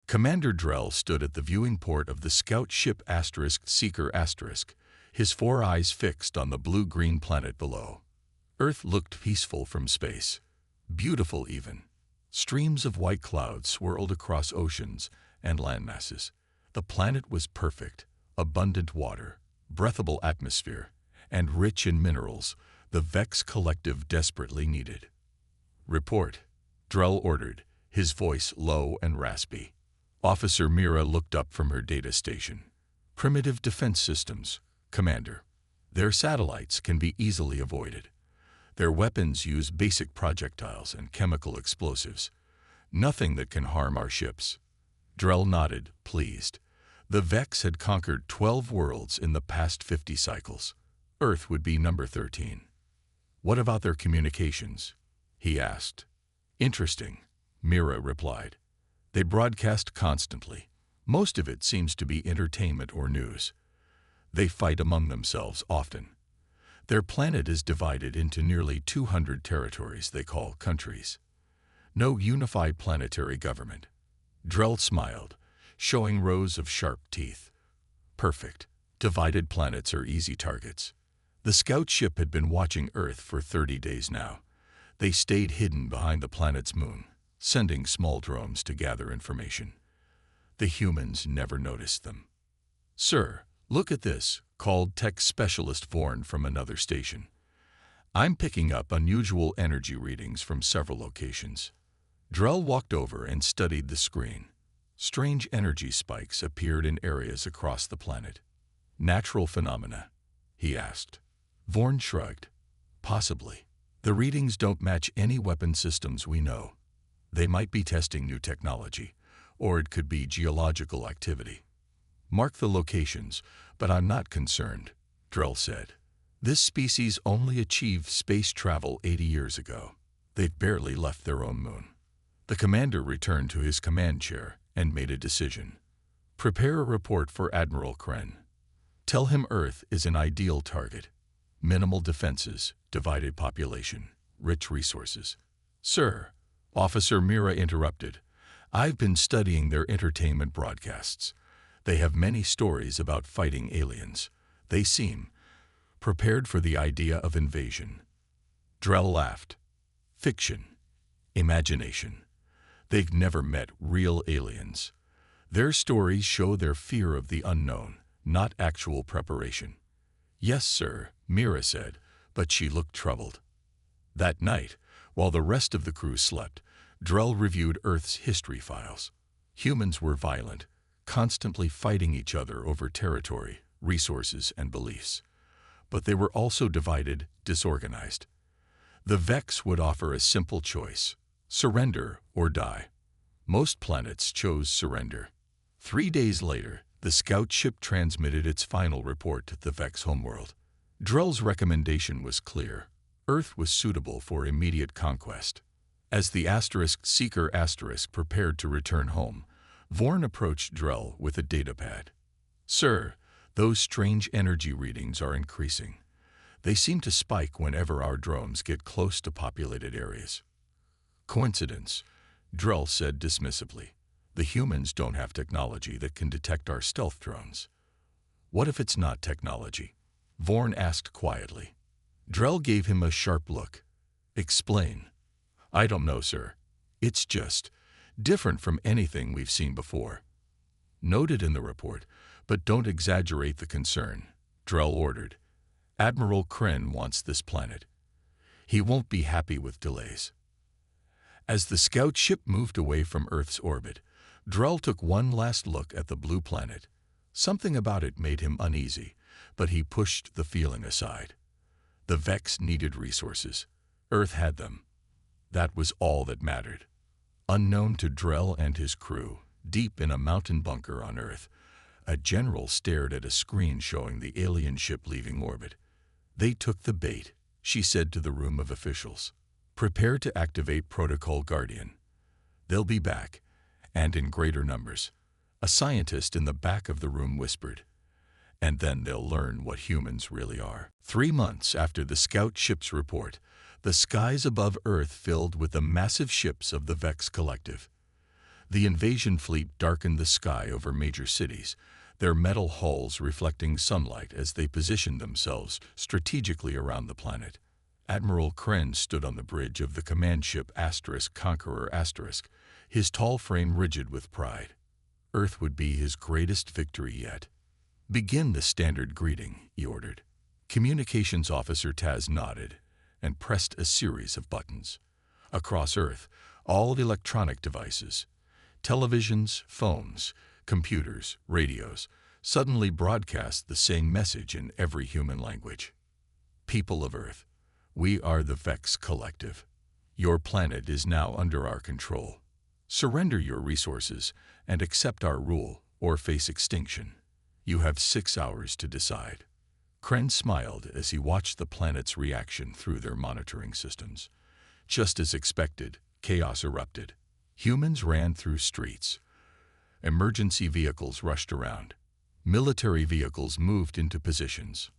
Commander Drell stood at the viewing port of the scout ship Seeker *, his 4 eyes fixed on the blue-green planet below. Earth looked peaceful from space, beautiful even. Streams of white clouds swirled across oceans and landmasses. The planet was perfect, abundant water, breathable atmosphere, and rich in minerals the Vex Collective desperately needed. "Report," Drell ordered, his voice low and raspy. Officer Mira looked up from her data station. "Primitive defense systems, Commander. Their satellites can be easily avoided. Their weapons use basic projectiles and chemical explosives. Nothing that can harm our ships." Drell nodded, pleased. The Vex had conquered 12 worlds in the past 50 cycles. Earth would be number 13. "What about their communications?" he asked. "Interesting," Mira replied. "They broadcast constantly. Most of it seems to be entertainment or news. They fight among themselves often. Their planet is divided into nearly 200 territories they call countries. No unified planetary government." Drell smiled, showing rows of sharp teeth. "Perfect. Divided planets are easy targets." The scout ship had been watching Earth for 30 days now. They stayed hidden behind the planet's moon, sending small drones to gather information. The humans never noticed them. "Sir, look at this," called tech specialist Vorn from another station. "I'm picking up unusual energy readings from several locations." Drell walked over and studied the screen. Strange energy spikes appeared in areas across the planet. "Natural phenomena?" he asked. Vorn shrugged. "Possibly. The readings don't match any weapon systems we know. They might be testing new technology, or it could be geological activity." "Mark the locations, but I'm not concerned," Drell said. "This species only achieved space travel 80 years ago. They've barely left their own moon." The commander returned to his command chair and made a decision. "Prepare a report for Admiral Kren. Tell him Earth is an ideal target. Minimal defenses, divided population, rich resources." "Sir," Officer Mira interrupted, "I've been studying their entertainment broadcasts. They have many stories about fighting aliens. They seem prepared for the idea of invasion." Drell laughed. "Fiction. Imagination. They've never met real aliens. Their stories show their fear of the unknown, not actual preparation." "Yes, sir," Mira said, but she looked troubled. That night, while the rest of the crew slept, Drell reviewed Earth's history files. Humans were violent, constantly fighting each other over territory, resources, and beliefs. But they were also divided, disorganized. The Vex would offer a simple choice: surrender or die. Most planets chose surrender. 3 days later, the scout ship transmitted its final report to the Vex homeworld. Drell's recommendation was clear. Earth was suitable for immediate conquest. As the Seeker * prepared to return home, Vorn approached Drell with a datapad. "Sir, those strange energy readings are increasing. They seem to spike whenever our drones get close to populated areas." "Coincidence," Drell said dismissively. "The humans don't have technology that can detect our stealth drones." "What if it's not technology?" Vorn asked quietly. Drell gave him a sharp look. "Explain." "I don't know, sir. It's just different from anything we've seen before." "Note it in the report, but don't exaggerate the concern," Drell ordered. "Admiral Kren wants this planet. He won't be happy with delays." As the scout ship moved away from Earth's orbit, Drell took one last look at the blue planet. Something about it made him uneasy, but he pushed the feeling aside. The Vex needed resources. Earth had them. That was all that mattered. Unknown to Drell and his crew, deep in a mountain bunker on Earth, a general stared at a screen showing the alien ship leaving orbit. "They took the bait," she said to the room of officials. "Prepare to activate Protocol Guardian. They'll be back, and in greater numbers." A scientist in the back of the room whispered. "And then they'll learn what humans really are." 3 months after the scout ship's report, the skies above Earth filled with the massive ships of the Vex Collective. The invasion fleet darkened the sky over major cities, their metal hulls reflecting sunlight as they positioned themselves strategically around the planet. Admiral Kren stood on the bridge of the command ship Conqueror *, his tall frame rigid with pride. Earth would be his greatest victory yet. "Begin the standard greeting," he ordered. Communications Officer Taz nodded and pressed a series of buttons. Across Earth, all electronic devices, televisions, phones, computers, radios, suddenly broadcast the same message in every human language. "People of Earth, we are the Vex Collective. Your planet is now under our control. Surrender your resources and accept our rule or face extinction. You have 6 hours to decide." Kren smiled as he watched the planet's reaction through their monitoring systems. Just as expected, chaos erupted. Humans ran through streets. Emergency vehicles rushed around. Military vehicles moved into positions.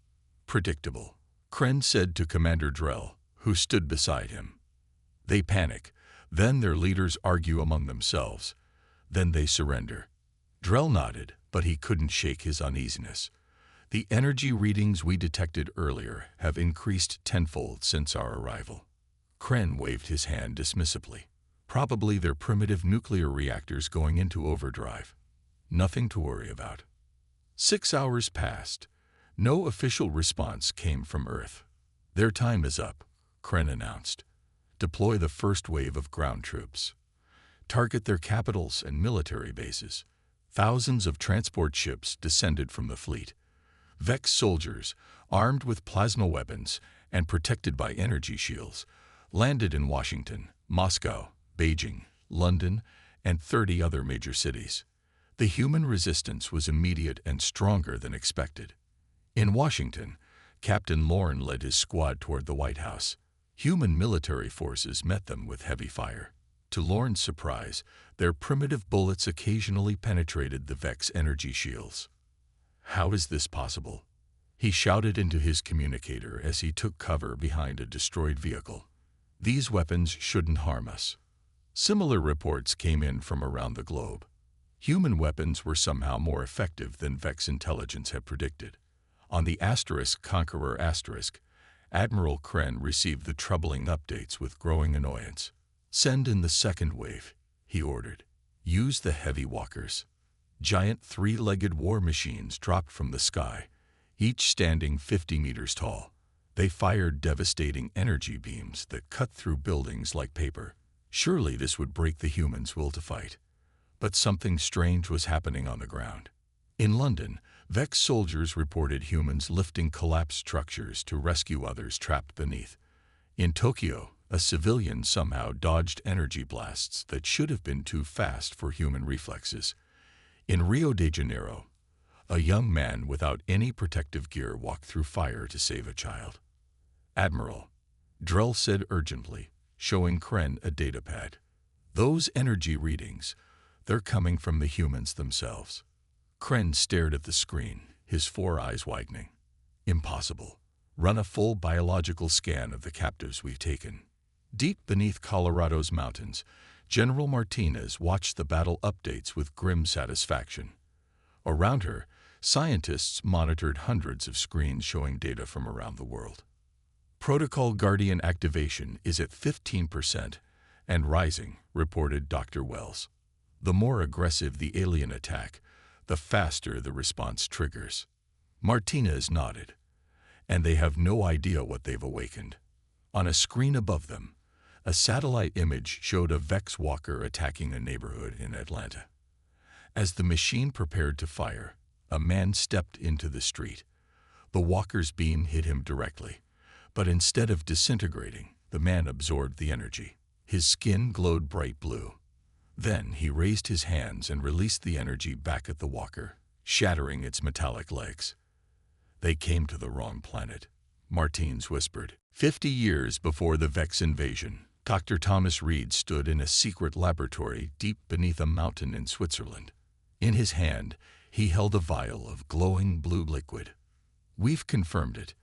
"Predictable," Kren said to Commander Drell, who stood beside him. "They panic. Then their leaders argue among themselves. Then they surrender." Drell nodded, but he couldn't shake his uneasiness. "The energy readings we detected earlier have increased tenfold since our arrival." Kren waved his hand dismissively. "Probably their primitive nuclear reactors going into overdrive. Nothing to worry about." 6 hours passed. No official response came from Earth. "Their time is up," Kren announced. "Deploy the first wave of ground troops. Target their capitals and military bases." Thousands of transport ships descended from the fleet. Vex soldiers, armed with plasma weapons and protected by energy shields, landed in Washington, Moscow, Beijing, London, and 30 other major cities. The human resistance was immediate and stronger than expected. In Washington, Captain Lorne led his squad toward the White House. Human military forces met them with heavy fire. To Lorne's surprise, their primitive bullets occasionally penetrated the Vex energy shields. "How is this possible?" he shouted into his communicator as he took cover behind a destroyed vehicle. "These weapons shouldn't harm us." Similar reports came in from around the globe. Human weapons were somehow more effective than Vex intelligence had predicted. On the Conqueror *, Admiral Kren received the troubling updates with growing annoyance. "Send in the second wave," he ordered. "Use the heavy walkers." Giant 3-legged war machines dropped from the sky, each standing 50 meters tall. They fired devastating energy beams that cut through buildings like paper. Surely this would break the humans' will to fight. But something strange was happening on the ground. In London, Vex soldiers reported humans lifting collapsed structures to rescue others trapped beneath. In Tokyo, a civilian somehow dodged energy blasts that should have been too fast for human reflexes. In Rio de Janeiro, a young man without any protective gear walked through fire to save a child. "Admiral," Drell said urgently, showing Kren a datapad. "Those energy readings, they're coming from the humans themselves." Kren stared at the screen, his 4 eyes widening. "Impossible. Run a full biological scan of the captives we've taken." Deep beneath Colorado's mountains, General Martinez watched the battle updates with grim satisfaction. Around her, scientists monitored hundreds of screens showing data from around the world. "Protocol Guardian activation is at 15% and rising," reported Dr. Wells. "The more aggressive the alien attack, the faster the response triggers." Martinez nodded. "And they have no idea what they've awakened." On a screen above them, a satellite image showed a Vex walker attacking a neighborhood in Atlanta. As the machine prepared to fire, a man stepped into the street. The walker's beam hit him directly, but instead of disintegrating, the man absorbed the energy. His skin glowed bright blue. Then he raised his hands and released the energy back at the walker, shattering its metallic legs. "They came to the wrong planet," Martins whispered. 50 years before the Vex invasion, Dr. Thomas Reed stood in a secret laboratory deep beneath a mountain in Switzerland. In his hand, he held a vial of glowing blue liquid. "We've confirmed it,"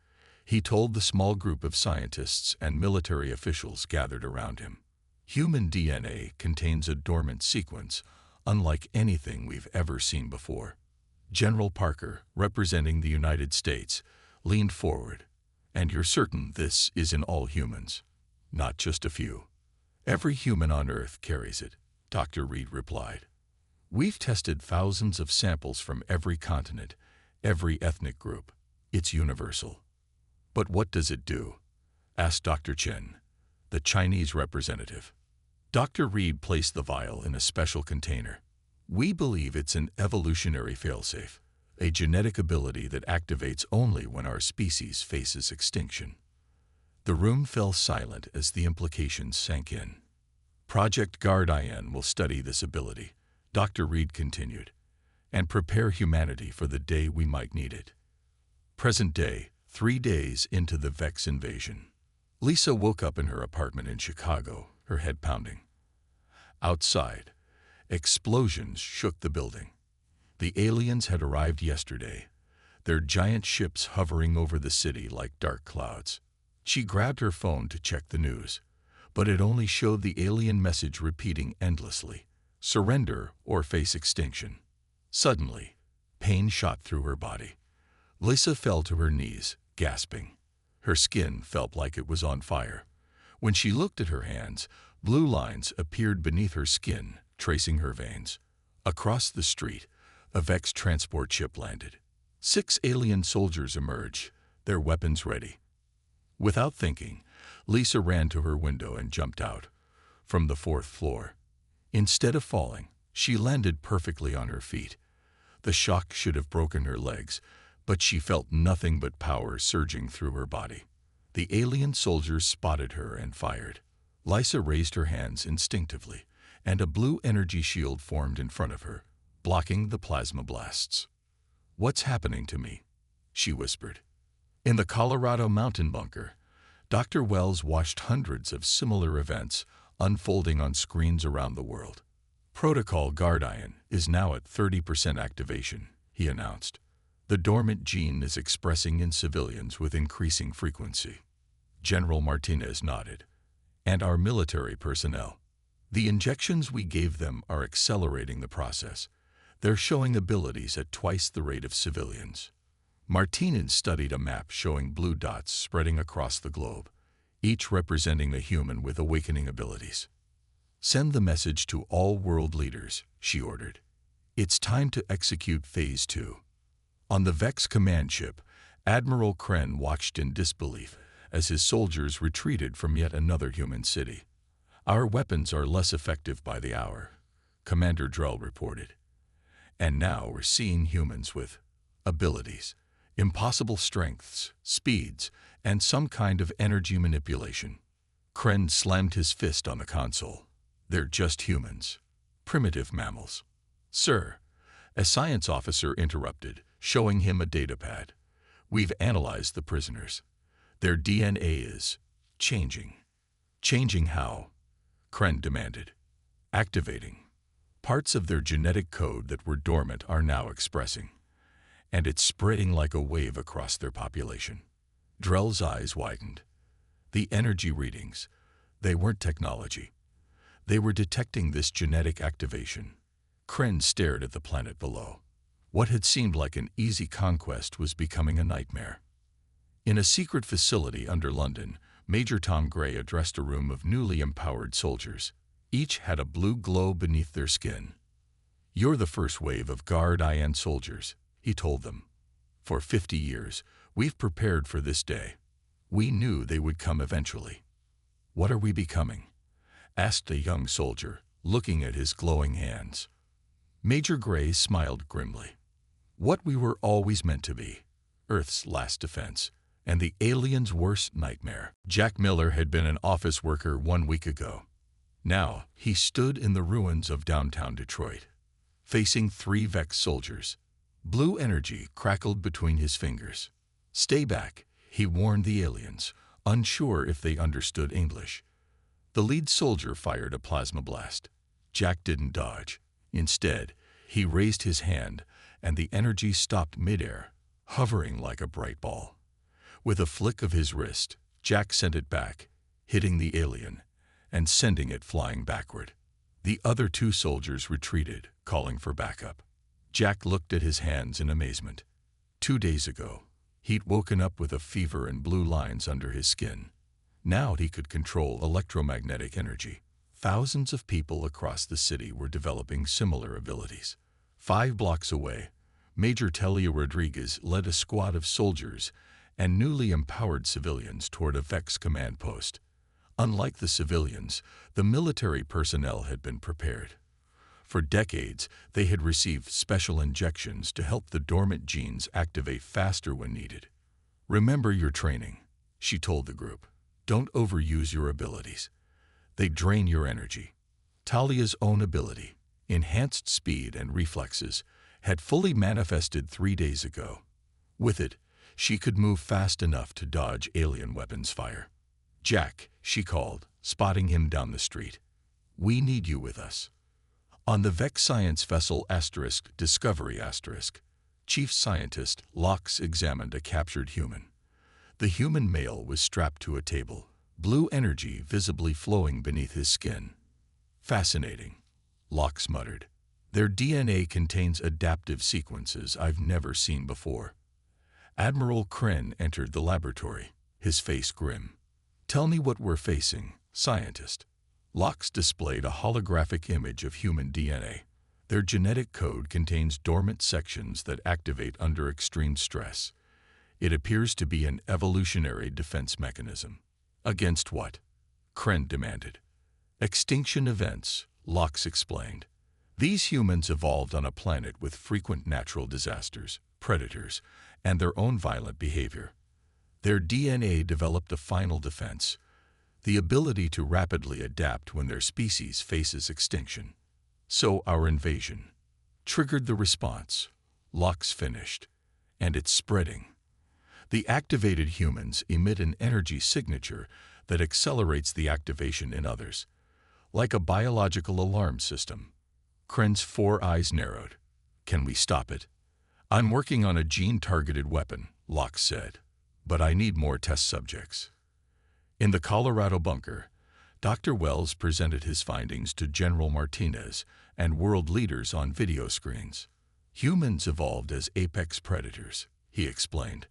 he told the small group of scientists and military officials gathered around him. Human DNA contains a dormant sequence, unlike anything we've ever seen before. General Parker, representing the United States, leaned forward. And you're certain this is in all humans? Not just a few. Every human on Earth carries it, Dr. Reed replied. We've tested thousands of samples from every continent, every ethnic group. It's universal. But what does it do? Asked Dr. Chen, the Chinese representative. Dr. Reed placed the vial in a special container. We believe it's an evolutionary failsafe, a genetic ability that activates only when our species faces extinction. The room fell silent as the implications sank in. Project Guardian will study this ability, Dr. Reed continued, and prepare humanity for the day we might need it. Present day, 3 days into the Vex invasion. Lisa woke up in her apartment in Chicago, her head pounding. Outside, explosions shook the building. The aliens had arrived yesterday, their giant ships hovering over the city like dark clouds. She grabbed her phone to check the news, but it only showed the alien message repeating endlessly, surrender or face extinction. Suddenly, pain shot through her body. Lisa fell to her knees, gasping. Her skin felt like it was on fire. When she looked at her hands, blue lines appeared beneath her skin, tracing her veins. Across the street, a Vex transport ship landed. 6 alien soldiers emerged, their weapons ready. Without thinking, Lisa ran to her window and jumped out. From the 4th floor. Instead of falling, she landed perfectly on her feet. The shock should have broken her legs, but she felt nothing but power surging through her body. The alien soldiers spotted her and fired. Lisa raised her hands instinctively, and a blue energy shield formed in front of her, blocking the plasma blasts. "What's happening to me?" she whispered. In the Colorado mountain bunker, Dr. Wells watched hundreds of similar events unfolding on screens around the world. Protocol Guardian is now at 30% activation, he announced. The dormant gene is expressing in civilians with increasing frequency. General Martinez nodded. And our military personnel. The injections we gave them are accelerating the process. They're showing abilities at twice the rate of civilians. Martinez studied a map showing blue dots spreading across the globe, each representing a human with awakening abilities. Send the message to all world leaders, she ordered. It's time to execute Phase 2. On the Vex command ship, Admiral Kren watched in disbelief as his soldiers retreated from yet another human city. Our weapons are less effective by the hour, Commander Drell reported. And now we're seeing humans with abilities, impossible strengths, speeds, and some kind of energy manipulation. Kren slammed his fist on the console. They're just humans, primitive mammals. Sir, a science officer interrupted, showing him a datapad. We've analyzed the prisoners. Their DNA is changing. Changing how? Kren demanded. Activating. Parts of their genetic code that were dormant are now expressing. And it's spreading like a wave across their population. Drell's eyes widened. The energy readings, they weren't technology. They were detecting this genetic activation. Kren stared at the planet below. What had seemed like an easy conquest was becoming a nightmare. In a secret facility under London, Major Tom Gray addressed a room of newly empowered soldiers. Each had a blue glow beneath their skin. You're the first wave of Guard-IN soldiers, he told them. For 50 years, we've prepared for this day. We knew they would come eventually. What are we becoming? Asked a young soldier, looking at his glowing hands. Major Gray smiled grimly. What we were always meant to be, Earth's last defense, and the aliens' worst nightmare. Jack Miller had been an office worker 1 week ago. Now, he stood in the ruins of downtown Detroit, facing 3 Vex soldiers. Blue energy crackled between his fingers. Stay back, he warned the aliens, unsure if they understood English. The lead soldier fired a plasma blast. Jack didn't dodge. Instead, he raised his hand, and the energy stopped midair, hovering like a bright ball. With a flick of his wrist, Jack sent it back, hitting the alien, and sending it flying backward. The other two soldiers retreated, calling for backup. Jack looked at his hands in amazement. 2 days ago, he'd woken up with a fever and blue lines under his skin. Now he could control electromagnetic energy. Thousands of people across the city were developing similar abilities. 5 blocks away, Major Telia Rodriguez led a squad of soldiers and newly empowered civilians toward a Vex command post. Unlike the civilians, the military personnel had been prepared. For decades, they had received special injections to help the dormant genes activate faster when needed. "Remember your training," she told the group. "Don't overuse your abilities. They drain your energy." Talia's own ability, enhanced speed and reflexes, had fully manifested 3 days ago. With it, she could move fast enough to dodge alien weapons fire. "Jack," she called, spotting him down the street. "We need you with us." On the Vex science vessel Discovery Chief Scientist Lox examined a captured human. The human male was strapped to a table, blue energy visibly flowing beneath his skin. "Fascinating," Lox muttered. "Their DNA contains adaptive sequences I've never seen before." Admiral Kren entered the laboratory, his face grim. "Tell me what we're facing, scientist." Lox displayed a holographic image of human DNA. Their genetic code contains dormant sections that activate under extreme stress. It appears to be an evolutionary defense mechanism. "Against what?" Kren demanded. "Extinction events," Lox explained. "These humans evolved on a planet with frequent natural disasters, predators, and their own violent behavior. Their DNA developed a final defense, the ability to rapidly adapt when their species faces extinction. So our invasion triggered the response," Lox finished, "and it's spreading. The activated humans emit an energy signature that accelerates the activation in others, like a biological alarm system." Kren's 4 eyes narrowed. "Can we stop it?" "I'm working on a gene-targeted weapon," Lox said, "but I need more test subjects." In the Colorado bunker, Dr. Wells presented his findings to General Martinez and world leaders on video screens. "Humans evolved as apex predators," he explained.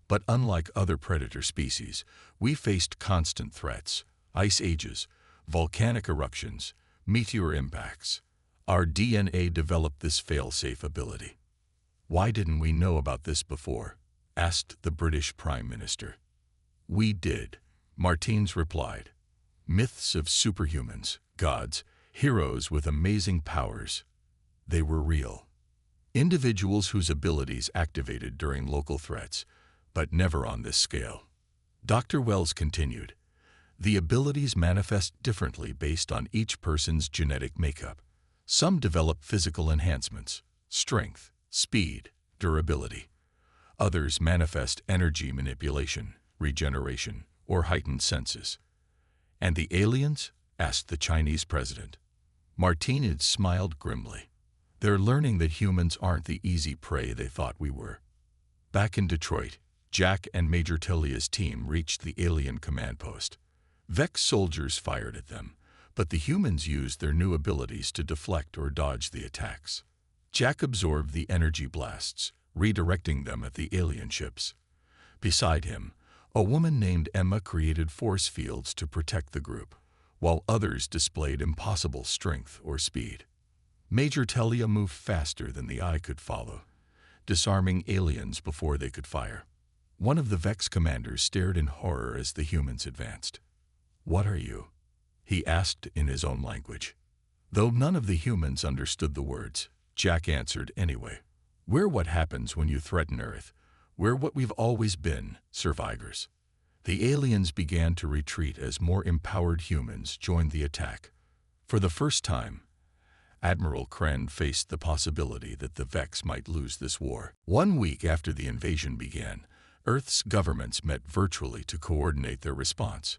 "But unlike other predator species, we faced constant threats, ice ages, volcanic eruptions, meteor impacts. Our DNA developed this fail-safe ability." "Why didn't we know about this before?" asked the British Prime Minister. "We did," Martins replied. "Myths of superhumans, gods, heroes with amazing powers. They were real. Individuals whose abilities activated during local threats, but never on this scale." Dr. Wells continued, "The abilities manifest differently based on each person's genetic makeup. Some develop physical enhancements, strength, speed, durability. Others manifest energy manipulation, regeneration, or heightened senses." "And the aliens?" asked the Chinese president. Martinez smiled grimly. "They're learning that humans aren't the easy prey they thought we were." Back in Detroit, Jack and Major Telia's team reached the alien command post. Vex soldiers fired at them, but the humans used their new abilities to deflect or dodge the attacks. Jack absorbed the energy blasts, redirecting them at the alien ships. Beside him, a woman named Emma created force fields to protect the group, while others displayed impossible strength or speed. Major Telia moved faster than the eye could follow, disarming aliens before they could fire. One of the Vex commanders stared in horror as the humans advanced. "What are you?" he asked in his own language. Though none of the humans understood the words, Jack answered anyway. "We're what happens when you threaten Earth. We're what we've always been, survivors." The aliens began to retreat as more empowered humans joined the attack. For the first time, Admiral Kren faced the possibility that the Vex might lose this war. 1 week after the invasion began, Earth's governments met virtually to coordinate their response.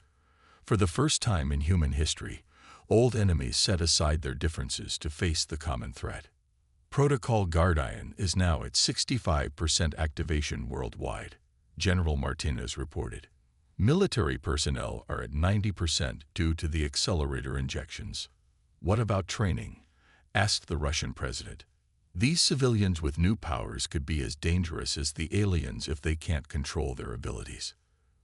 For the first time in human history, old enemies set aside their differences to face the common threat. Protocol Guardian is now at 65% activation worldwide, General Martinez reported. Military personnel are at 90% due to the accelerator injections. What about training? Asked the Russian president. These civilians with new powers could be as dangerous as the aliens if they can't control their abilities.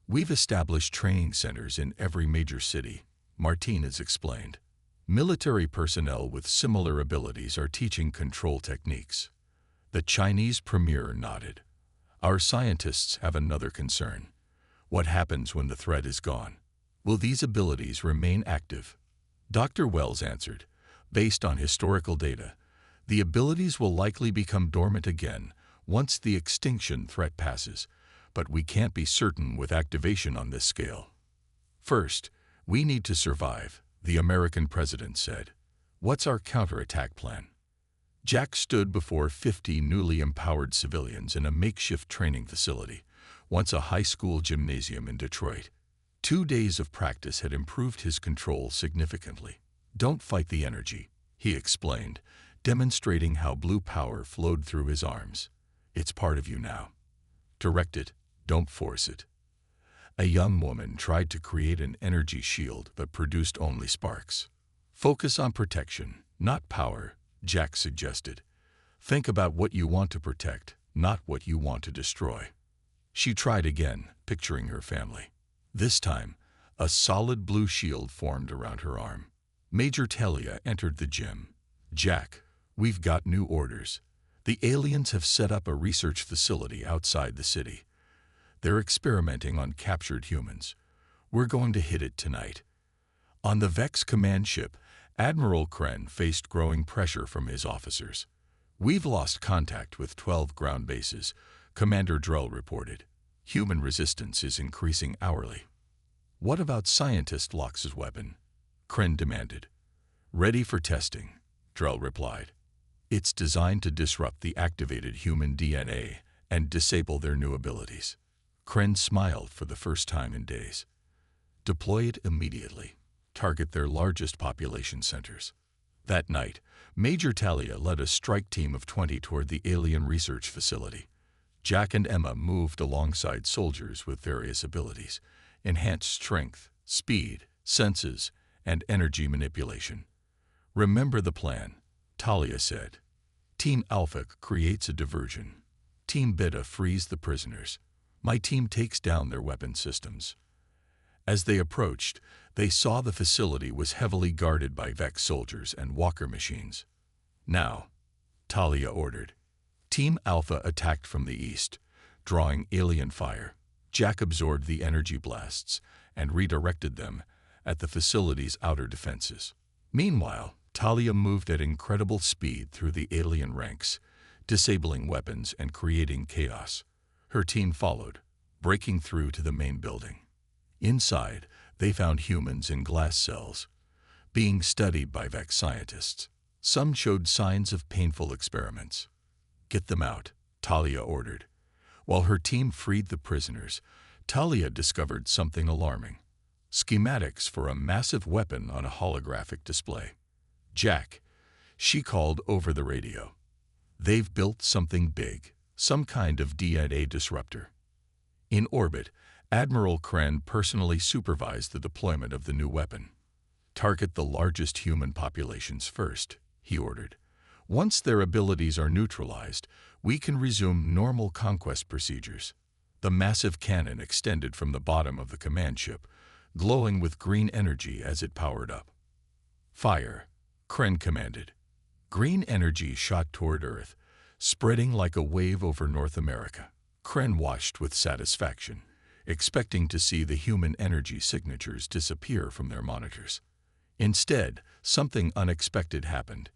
We've established training centers in every major city, Martinez explained. Military personnel with similar abilities are teaching control techniques. The Chinese premier nodded. Our scientists have another concern. What happens when the threat is gone? Will these abilities remain active? Dr. Wells answered, based on historical data, the abilities will likely become dormant again once the extinction threat passes, but we can't be certain with activation on this scale. First, we need to survive, the American president said. What's our counterattack plan? Jack stood before 50 newly empowered civilians in a makeshift training facility, once a high school gymnasium in Detroit. 2 days of practice had improved his control significantly. Don't fight the energy, he explained, demonstrating how blue power flowed through his arms. It's part of you now. Direct it, don't force it. A young woman tried to create an energy shield but produced only sparks. Focus on protection, not power, Jack suggested. Think about what you want to protect, not what you want to destroy. She tried again, picturing her family. This time, a solid blue shield formed around her arm. Major Talia entered the gym. Jack, we've got new orders. The aliens have set up a research facility outside the city. They're experimenting on captured humans. We're going to hit it tonight. On the Vex command ship, Admiral Kren faced growing pressure from his officers. We've lost contact with 12 ground bases, Commander Drell reported. Human resistance is increasing hourly. What about Scientist Locke's weapon? Kren demanded. Ready for testing, Drell replied. It's designed to disrupt the activated human DNA and disable their new abilities. Kren smiled for the first time in days. Deploy it immediately. Target their largest population centers. That night, Major Talia led a strike team of 20 toward the alien research facility. Jack and Emma moved alongside soldiers with various abilities, enhanced strength, speed, senses, and energy manipulation. Remember the plan, Talia said. Team Alpha creates a diversion. Team Beta frees the prisoners. My team takes down their weapon systems. As they approached, they saw the facility was heavily guarded by Vex soldiers and walker machines. Now, Talia ordered. Team Alpha attacked from the east, drawing alien fire. Jack absorbed the energy blasts and redirected them at the facility's outer defenses. Meanwhile, Talia moved at incredible speed through the alien ranks, disabling weapons and creating chaos. Her team followed, breaking through to the main building. Inside, they found humans in glass cells, being studied by Vex scientists. Some showed signs of painful experiments. Get them out, Talia ordered. While her team freed the prisoners, Talia discovered something alarming. Schematics for a massive weapon on a holographic display. Jack, she called over the radio. They've built something big, some kind of DNA disruptor. In orbit, Admiral Kren personally supervised the deployment of the new weapon. Target the largest human populations first, he ordered. Once their abilities are neutralized, we can resume normal conquest procedures. The massive cannon extended from the bottom of the command ship, glowing with green energy as it powered up. Fire, Kren commanded. Green energy shot toward Earth, spreading like a wave over North America. Kren watched with satisfaction, expecting to see the human energy signatures disappear from their monitors. Instead, something unexpected happened.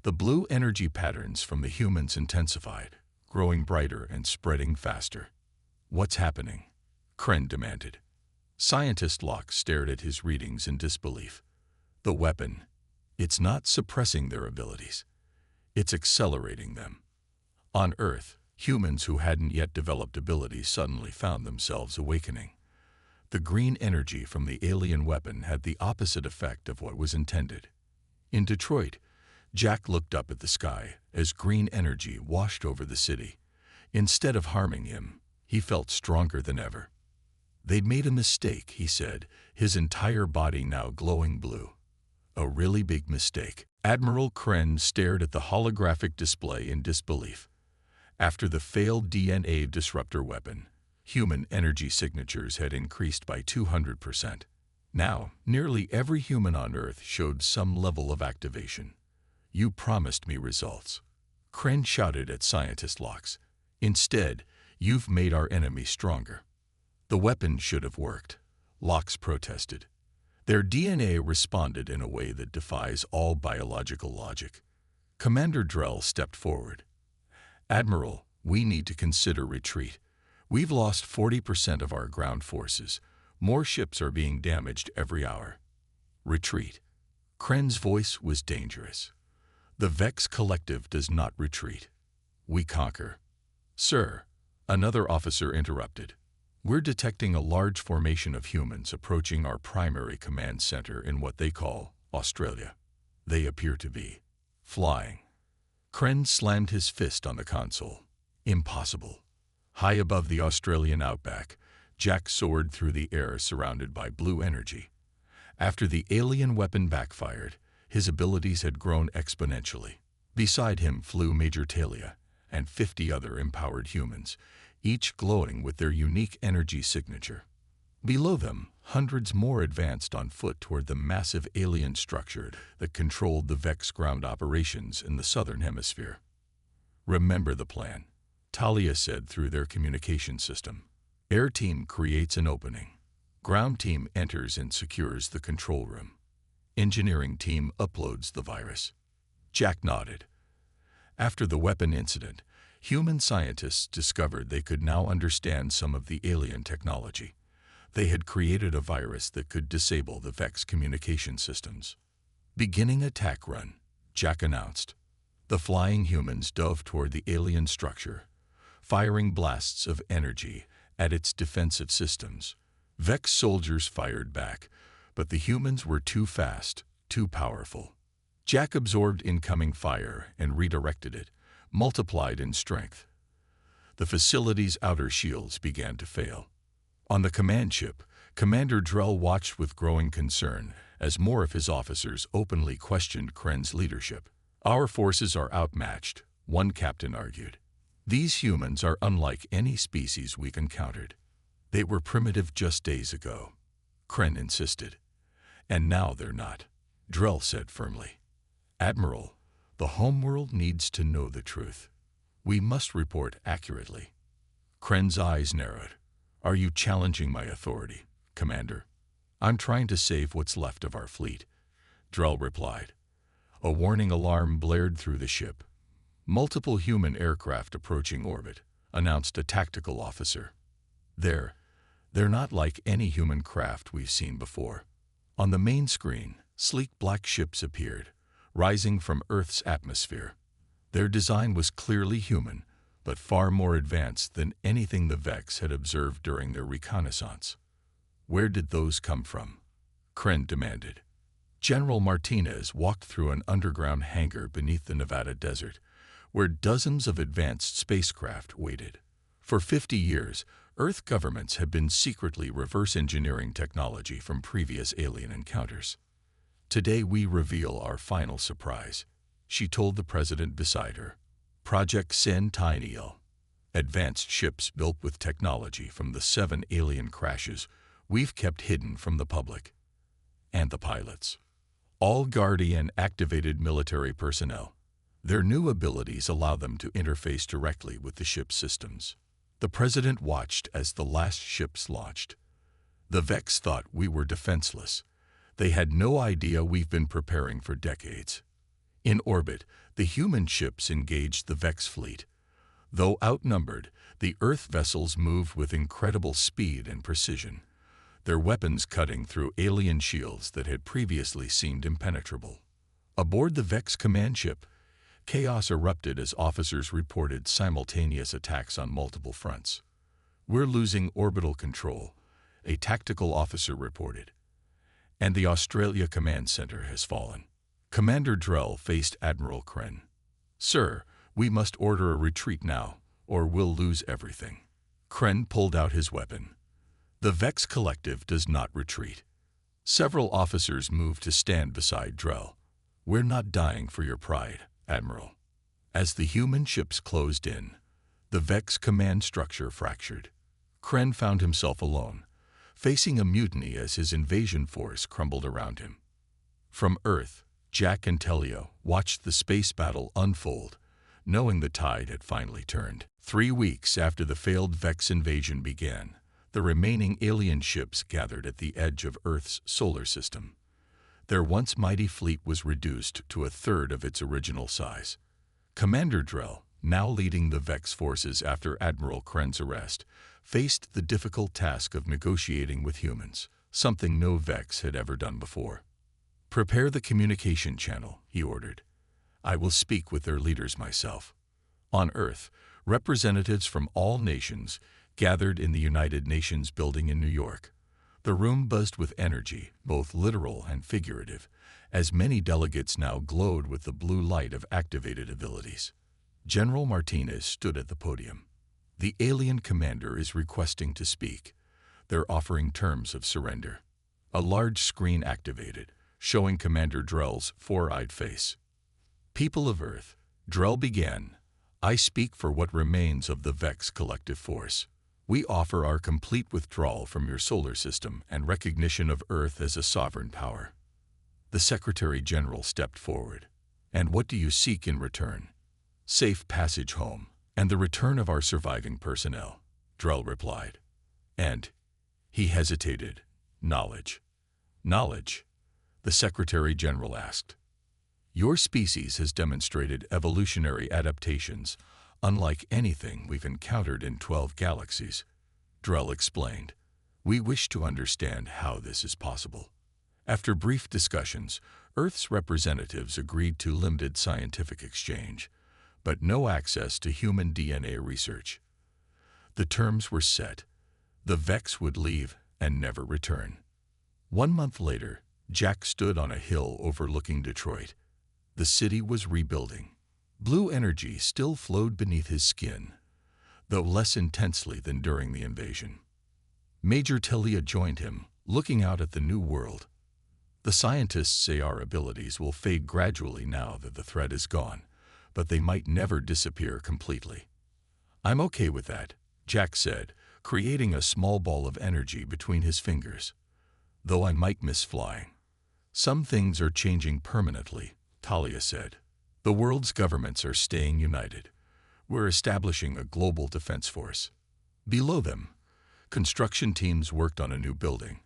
The blue energy patterns from the humans intensified, growing brighter and spreading faster. What's happening? Kren demanded. Scientist Locke stared at his readings in disbelief. The weapon, it's not suppressing their abilities. It's accelerating them. On Earth, humans who hadn't yet developed abilities suddenly found themselves awakening. The green energy from the alien weapon had the opposite effect of what was intended. In Detroit, Jack looked up at the sky as green energy washed over the city. Instead of harming him, he felt stronger than ever. They'd made a mistake, he said, his entire body now glowing blue. A really big mistake. Admiral Kren stared at the holographic display in disbelief. After the failed DNA disruptor weapon, human energy signatures had increased by 200%. Now, nearly every human on Earth showed some level of activation. You promised me results. Kren shouted at Scientist Lox. Instead, you've made our enemy stronger. The weapon should have worked, Lox protested. Their DNA responded in a way that defies all biological logic. Commander Drell stepped forward. Admiral, we need to consider retreat. We've lost 40% of our ground forces. More ships are being damaged every hour. Retreat. Kren's voice was dangerous. The Vex Collective does not retreat. We conquer. Sir, another officer interrupted. We're detecting a large formation of humans approaching our primary command center in what they call Australia. They appear to be flying. Kren slammed his fist on the console. Impossible. High above the Australian outback, Jack soared through the air surrounded by blue energy. After the alien weapon backfired, his abilities had grown exponentially. Beside him flew Major Talia and 50 other empowered humans, each glowing with their unique energy signature. Below them, hundreds more advanced on foot toward the massive alien structure that controlled the Vex ground operations in the southern hemisphere. Remember the plan, Talia said through their communication system. Air team creates an opening. Ground team enters and secures the control room. Engineering team uploads the virus. Jack nodded. After the weapon incident, human scientists discovered they could now understand some of the alien technology. They had created a virus that could disable the Vex communication systems. Beginning attack run, Jack announced. The flying humans dove toward the alien structure, firing blasts of energy at its defensive systems. Vex soldiers fired back, but the humans were too fast, too powerful. Jack absorbed incoming fire and redirected it, multiplied in strength. The facility's outer shields began to fail. On the command ship, Commander Drell watched with growing concern as more of his officers openly questioned Kren's leadership. Our forces are outmatched, one captain argued. These humans are unlike any species we've encountered. They were primitive just days ago, Kren insisted. And now they're not, Drell said firmly. Admiral, the homeworld needs to know the truth. We must report accurately. Kren's eyes narrowed. Are you challenging my authority, Commander? I'm trying to save what's left of our fleet, Drell replied. A warning alarm blared through the ship. Multiple human aircraft approaching orbit, announced a tactical officer. They're not like any human craft we've seen before. On the main screen, sleek black ships appeared, rising from Earth's atmosphere. Their design was clearly human, but far more advanced than anything the Vex had observed during their reconnaissance. Where did those come from? Kren demanded. General Martinez walked through an underground hangar beneath the Nevada desert, where dozens of advanced spacecraft waited. For 50 years, Earth governments had been secretly reverse engineering technology from previous alien encounters. Today we reveal our final surprise, she told the president beside her. Project Centennial. Advanced ships built with technology from the 7 alien crashes we've kept hidden from the public. And the pilots. All Guardian-activated military personnel. Their new abilities allow them to interface directly with the ship's systems. The president watched as the last ships launched. The Vex thought we were defenseless. They had no idea we've been preparing for decades. In orbit, the human ships engaged the Vex fleet. Though outnumbered, the Earth vessels moved with incredible speed and precision, their weapons cutting through alien shields that had previously seemed impenetrable. Aboard the Vex command ship, chaos erupted as officers reported simultaneous attacks on multiple fronts. We're losing orbital control, a tactical officer reported. And the Australia Command Center has fallen. Commander Drell faced Admiral Kren. Sir, we must order a retreat now, or we'll lose everything. Kren pulled out his weapon. The Vex Collective does not retreat. Several officers move to stand beside Drell. "We're not dying for your pride, Admiral." As the human ships closed in, the Vex command structure fractured. Kren found himself alone, facing a mutiny as his invasion force crumbled around him. From Earth, Jack and Telio watched the space battle unfold, knowing the tide had finally turned. 3 weeks after the failed Vex invasion began, the remaining alien ships gathered at the edge of Earth's solar system. Their once mighty fleet was reduced to a third of its original size. Commander Drell, now leading the Vex forces after Admiral Kren's arrest, faced the difficult task of negotiating with humans, something no Vex had ever done before. "Prepare the communication channel," he ordered. "I will speak with their leaders myself." On Earth, representatives from all nations gathered in the United Nations building in New York. The room buzzed with energy, both literal and figurative, as many delegates now glowed with the blue light of activated abilities. General Martinez stood at the podium. "The alien commander is requesting to speak. They're offering terms of surrender." A large screen activated, showing Commander Drell's four-eyed face. "People of Earth," Drell began, "I speak for what remains of the Vex collective force. We offer our complete withdrawal from your solar system and recognition of Earth as a sovereign power." The Secretary General stepped forward. "And what do you seek in return?" "Safe passage home, and the return of our surviving personnel," Drell replied. "And," he hesitated, "knowledge." "Knowledge?" the Secretary General asked. "Your species has demonstrated evolutionary adaptations unlike anything we've encountered in 12 galaxies," Drell explained. "We wish to understand how this is possible." After brief discussions, Earth's representatives agreed to limited scientific exchange, but no access to human DNA research. The terms were set. The Vex would leave and never return. 1 month later, Jack stood on a hill overlooking Detroit. The city was rebuilding. Blue energy still flowed beneath his skin, though less intensely than during the invasion. Major Telia joined him, looking out at the new world. "The scientists say our abilities will fade gradually now that the threat is gone, but they might never disappear completely." "I'm okay with that," Jack said, creating a small ball of energy between his fingers. "Though I might miss flying." "Some things are changing permanently," Talia said. "The world's governments are staying united. We're establishing a global defense force." Below them, construction teams worked on a new building,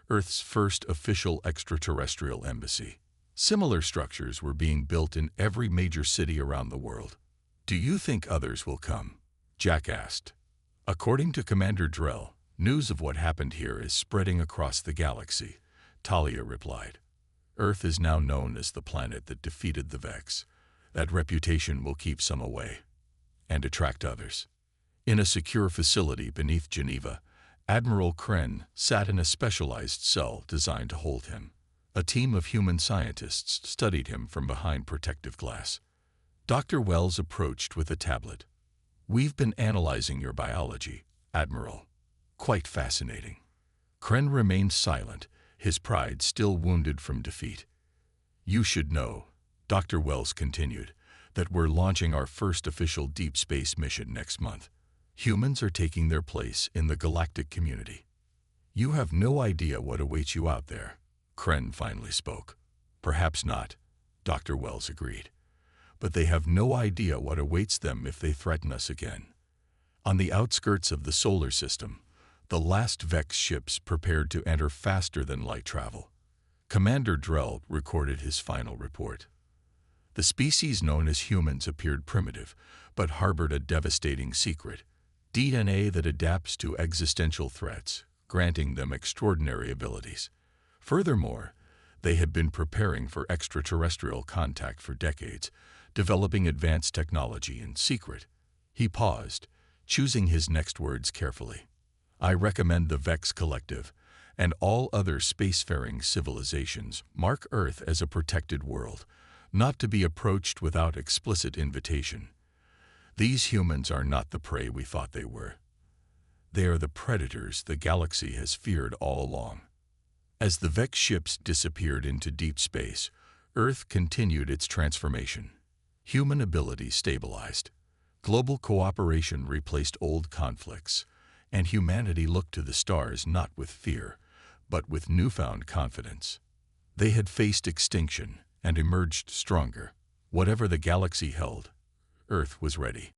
Earth's first official extraterrestrial embassy. Similar structures were being built in every major city around the world. "Do you think others will come?" Jack asked. "According to Commander Drell, news of what happened here is spreading across the galaxy," Talia replied. "Earth is now known as the planet that defeated the Vex. That reputation will keep some away and attract others." In a secure facility beneath Geneva, Admiral Kren sat in a specialized cell designed to hold him. A team of human scientists studied him from behind protective glass. Dr. Wells approached with a tablet. "We've been analyzing your biology, Admiral. Quite fascinating." Kren remained silent, his pride still wounded from defeat. "You should know," Dr. Wells continued, "that we're launching our first official deep space mission next month. Humans are taking their place in the galactic community." "You have no idea what awaits you out there," Kren finally spoke. "Perhaps not," Dr. Wells agreed. "But they have no idea what awaits them if they threaten us again." On the outskirts of the solar system, the last Vex ships prepared to enter faster than light travel. Commander Drell recorded his final report. The species known as humans appeared primitive, but harbored a devastating secret: DNA that adapts to existential threats, granting them extraordinary abilities. Furthermore, they had been preparing for extraterrestrial contact for decades, developing advanced technology in secret. He paused, choosing his next words carefully. "I recommend the Vex Collective and all other spacefaring civilizations mark Earth as a protected world, not to be approached without explicit invitation. These humans are not the prey we thought they were. They are the predators the galaxy has feared all along. As the Vex ships disappeared into deep space, Earth continued its transformation. Human abilities stabilized. Global cooperation replaced old conflicts, and humanity looked to the stars not with fear, but with newfound confidence. They had faced extinction and emerged stronger. Whatever the galaxy held, Earth was ready.